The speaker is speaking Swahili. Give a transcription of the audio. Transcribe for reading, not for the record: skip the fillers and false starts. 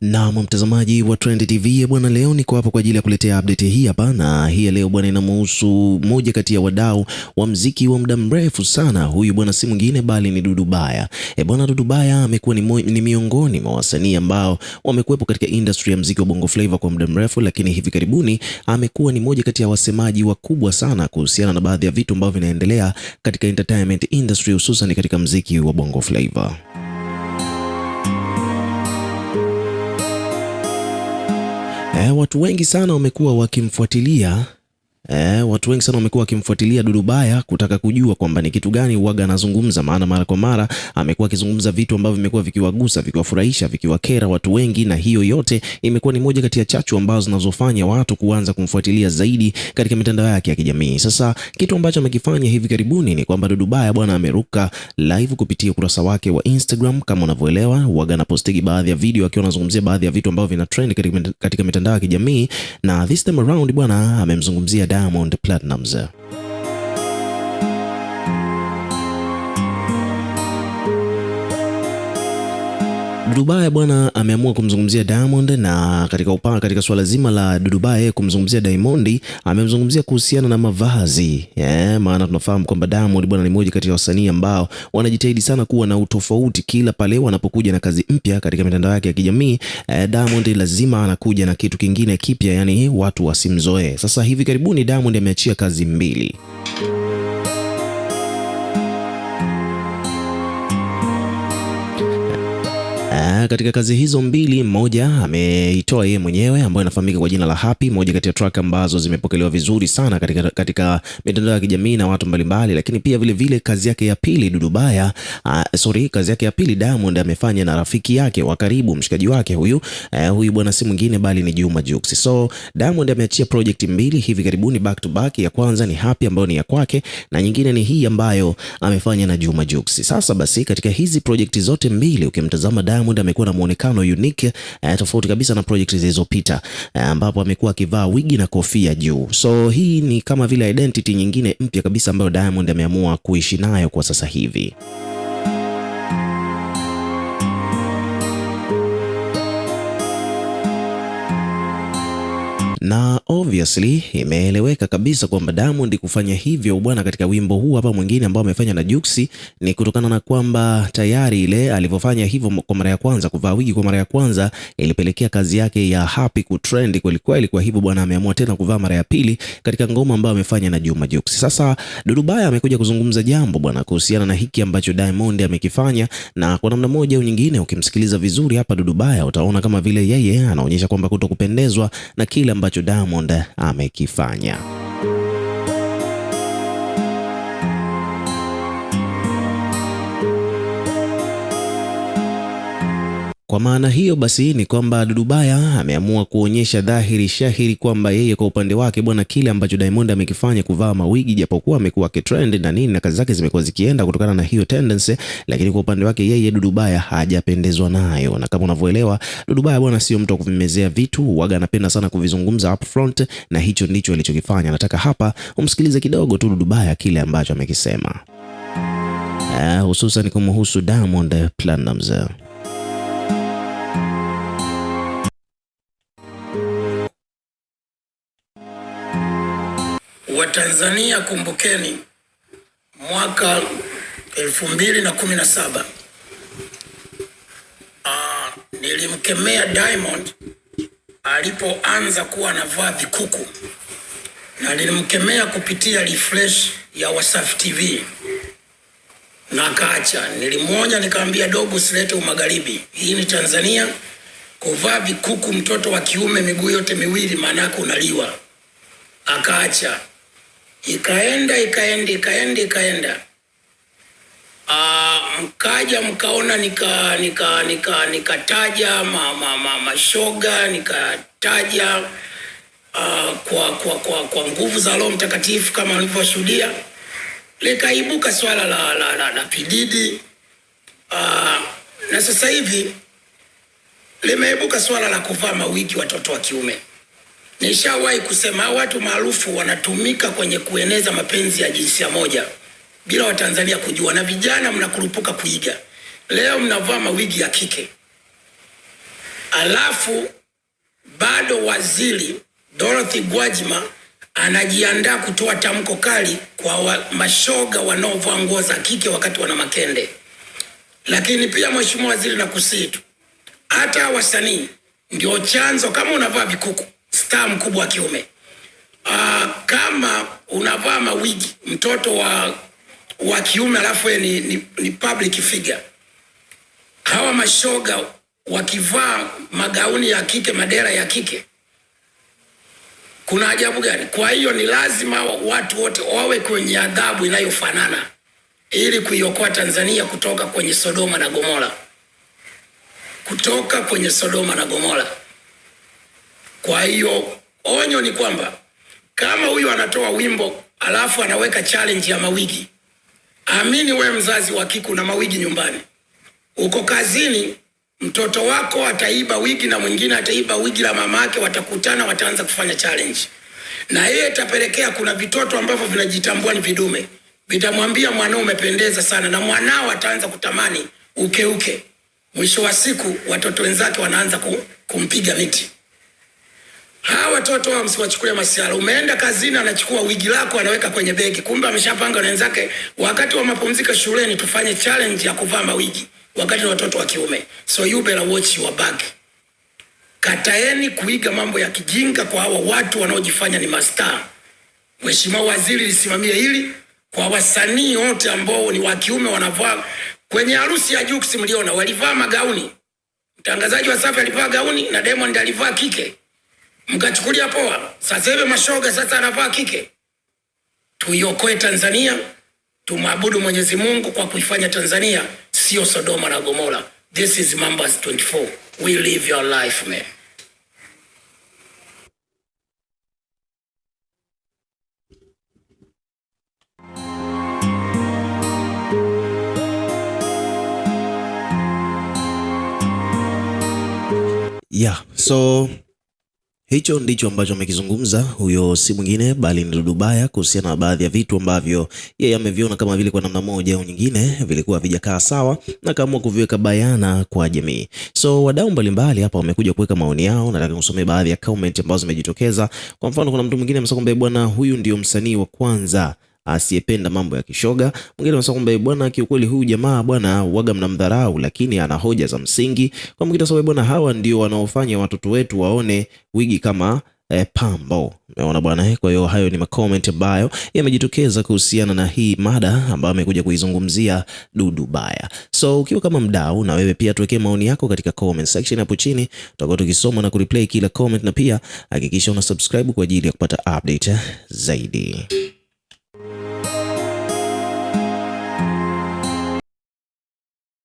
Na mtazamaji wa Trend TV bwana, leo niko hapa kwa ajili ya kuletea update hii hapa, na hii leo bwana inamhusu moja kati ya wadau wa mziki wa muda mrefu sana. Huyu bwana si mwingine bali ni Dudu Baya. Bwana Dudu Baya amekuwa ni miongoni mwa wasanii ambao wamekuwepo katika industry ya mziki wa Bongo Flava kwa muda mrefu, lakini hivi karibuni amekuwa ni moja kati ya wasemaji wakubwa sana kuhusiana na baadhi ya vitu ambavyo vinaendelea katika entertainment industry, hususan katika mziki wa Bongo Flava. Watu wengi sana wamekuwa wakimfuatilia Dudu Baya kutaka kujua kwamba ni kitu gani huaga anazungumza, maana mara kwa mara amekuwa akizungumza vitu ambavyo vimekuwa vikiwagusa, vikiwafurahisha, vikiwakera watu wengi, na hiyo yote imekuwa ni moja kati ya chachu ambazo zinazofanya watu kuanza kumfuatilia zaidi katika mitandao yake ya kijamii. Sasa kitu ambacho amekifanya hivi karibuni ni kwamba Dudu Baya bwana ameruka live kupitia ukurasa wake wa Instagram. Kama unavyoelewa, huaga anapostigi baadhi ya video akiwa anazungumzia baadhi ya vitu ambavyo vina trend katika mitandao ya kijamii, na this time around bwana amemzungumzia Diamond Platnumz. Dudu Baya bwana ameamua kumzungumzia Diamond, na katika swala zima la Dudu Baya kumzungumzia Diamond, amemzungumzia kuhusiana na mavazi. Maana tunafahamu kwamba Diamond bwana ni mmoja kati ya wasanii ambao wanajitahidi sana kuwa na utofauti kila pale wanapokuja na kazi mpya katika mitandao yake ya kijamii. Diamond lazima anakuja na kitu kingine kipya, yani watu wasimzoee. Sasa hivi karibuni Diamond ameachia kazi mbili. Katika kazi hizo mbili, moja ameitoa yeye mwenyewe ambayo inafahamika kwa jina la Happy, moja kati ya track ambazo zimepokelewa vizuri sana katika mitandao ya kijamii na watu mbalimbali. Lakini pia vile kazi yake ya pili kazi yake ya pili Diamond amefanya na rafiki yake wa karibu, mshikaji wake huyu bwana si mwingine bali ni Juma Jux. So Diamond ameachia project mbili hivi karibuni back to back. Ya kwanza ni Happy ambayo ni ya kwake, na nyingine ni hii ambayo amefanya na Juma Jux. Sasa basi katika hizi project zote mbili ukimtazama Diamond amekuwa na muonekano unique, tofauti kabisa na project zilizopita, ambapo amekuwa akivaa wigi na kofia juu. So hii ni kama vile identity nyingine mpya kabisa ambayo Diamond ameamua kuishi nayo kwa sasa hivi. Na obviously imeeleweka kabisa kwamba Diamond kufanya hivyo bwana katika wimbo huu hapa mwingine ambao amefanya na Jux ni kutokana na kwamba tayari ile alivyofanya hivyo kwa mara ya kwanza, kuvaa wigi kwa mara ya kwanza, ilipelekea kazi yake ya Happy kutrend kweli kweli. Kwa hivyo bwana ameamua tena kuvaa mara ya pili katika ngoma ambayo amefanya na Juma Jux. Sasa Dudu Baya amekuja kuzungumza jambo bwana kuhusiana na hiki ambacho Diamond amekifanya, na kwa namna moja au nyingine ukimsikiliza vizuri hapa Dudu Baya utaona kama vile yeye anaonyesha kwamba kutokupendezwa na kile ambacho Diamond amekifanya. Kwa maana hiyo basi ni kwamba Dudu Baya ameamua kuonyesha dhahiri shahiri kwamba yeye kwa upande wake bwana, kile ambacho Diamond amekifanya, kuvaa mawigi, japokuwa amekuwa akitrend na nini na kazi zake zimekuwa zikienda kutokana na hiyo tendency, lakini kwa upande wake yeye Dudu Baya hajapendezwa nayo. Na kama unavyoelewa, Dudu Baya bwana sio mtu wa kuvimezea vitu, huaga anapenda sana kuvizungumza up front, na hicho ndicho alichokifanya. Nataka hapa umsikilize kidogo tu Dudu Baya kile ambacho amekisema, hususan kumhusu Diamond Platnumz. Watanzania, kumbukeni mwaka 2017 nilimkemea Diamond alipoanza kuwa anavaa vikuku, na nilimkemea kupitia refresh ya Wasafi TV na akaacha. Nilimwonya nikamwambia, dogo, usilete umagharibi, hii ni Tanzania. Kuvaa vikuku mtoto wa kiume miguu yote miwili maana yake unaliwa. Akaacha. Ikaenda. Mkaja mkaona nikataja mashoga, nikataja kwa nguvu za Roho Mtakatifu kama nilivyoshuhudia. Likaibuka swala la Pididi, na sasa hivi limeibuka swala la kuvaa mawigi watoto wa kiume. Nishawahi kusema watu maarufu wanatumika kwenye kueneza mapenzi ya jinsia moja bila Watanzania kujua, na vijana mnakurupuka kuiga. Leo mnavaa mawigi ya kike. alafu bado waziri Dorothy Gwajima anajiandaa kutoa tamko kali kwa mashoga wanaovaa nguo za kike wakati wana makende. Lakini pia mheshimiwa waziri, na kusitu hata wasanii ndio chanzo. Kama unavaa vikuku, star mkubwa wa kiume, kama unavaa mawigi, mtoto wa kiume, alafu ni public figure, hawa mashoga wakivaa magauni ya kike, madera ya kike, kuna ajabu gani? Kwa hiyo ni lazima watu wote wawe kwenye adhabu inayofanana ili kuiokoa Tanzania kutoka kwenye Sodoma na Gomora, kutoka kwenye Sodoma na Gomora. Kwa hiyo onyo ni kwamba kama huyu anatoa wimbo alafu anaweka challenge ya mawigi, amini we mzazi wa kike na mawigi nyumbani, uko kazini, mtoto wako ataiba wigi na mwingine ataiba wigi la mama yake, watakutana, wataanza kufanya challenge, na yeye itapelekea kuna vitoto ambavyo vinajitambua ni vidume, vitamwambia mwanao umependeza sana, na mwanao ataanza kutamani uke. Mwisho wa siku watoto wenzake wanaanza kumpiga miti. Hawa watoto wa msiwachukulie masiara. Umeenda kazini, anachukua wigi lako anaweka kwenye begi, kumbe ameshapanga na wenzake wakati wa mapumziko shuleni tufanye challenge ya kuvaa mawigi wakati ni watoto wa kiume. So you better watch your back. Kataeni kuiga mambo ya kijinga kwa hawa watu wanaojifanya ni mastaa. Mheshimiwa waziri, lisimamie hili kwa wasanii wote ambao ni wa kiume wanavaa. Kwenye harusi ya Jux mliona walivaa magauni. Mtangazaji wa Wasafi alivaa gauni na Diamond alivaa kike. Mkachukulia poa. Sasa hivi mashoga sasa anavaa kike. Tuiokoe Tanzania, tumwabudu Mwenyezi Mungu kwa kuifanya Tanzania sio Sodoma na Gomora. This is Mambas 24. We live your life, man. Yeah, so hicho ndicho ambacho amekizungumza huyo, si mwingine bali ni Dudu Baya, kuhusiana na baadhi ya vitu ambavyo yeye ameviona kama vile kwa namna moja au nyingine vilikuwa havijakaa sawa, na kaamua kuviweka bayana kwa jamii. So wadau mbalimbali hapa wamekuja kuweka maoni yao. Nataka kusomea baadhi ya comment ambazo zimejitokeza. Kwa mfano, kuna mtu mwingine amesema kwamba bwana, huyu ndio msanii wa kwanza asiyependa mambo ya kishoga. Mwingine anasema kwamba bwana, kiukweli huyu jamaa bwana waga mnamdharau, lakini ana hoja za msingi. Kwa mwingine anasema bwana, hawa ndio wanaofanya watoto wetu waone wigi kama pambo. Umeona bwana. Kwa hiyo hayo ni macomment ambayo yamejitokeza kuhusiana na hii mada ambayo amekuja kuizungumzia Dudu Baya. So ukiwa kama mdau, na wewe pia tuwekee maoni yako katika comment section hapo chini, tutakuwa tukisoma na kureplay kila comment, na pia hakikisha una subscribe kwa ajili ya kupata update zaidi.